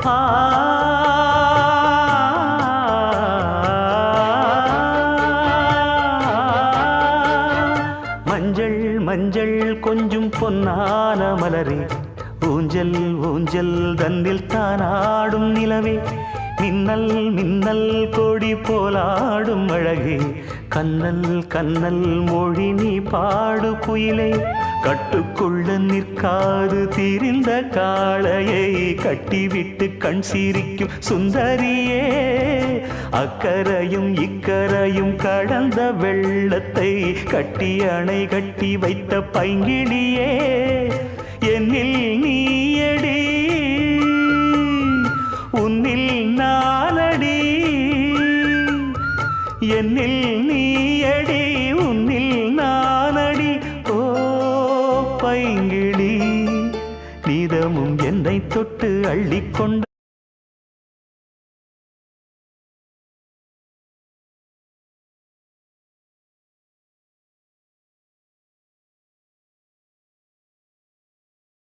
ஆ மஞ்சள் மஞ்சள் கொஞ்சம் பொன்னான மலரே, ஊஞ்சல் ஊஞ்சல் தன்னில் தானாடும் நிலவே, மின்னல் மின்னல் கொடி போலாடும் அழகே, கண்ணல் கண்ணல் மொழி நீ பாடு குயிலே, கட்டுக்குள்ள நிற்காது திரிந்த காளையை கட்டிவிட்டு கண் சிரிக்கும் சுந்தரியே, அக்கரையும் இக்கரையும் கடந்த வெள்ளத்தை கட்டி அணை கட்டி வைத்த பைங்கிளியே, என்னில் நீயடி உன்னில் நானடி, என்னில் நீயடி உன்னில் நானடி. ஓ பைங்கிளி, நீதமும் என்னை தொட்டு அள்ளிக்கொண்ட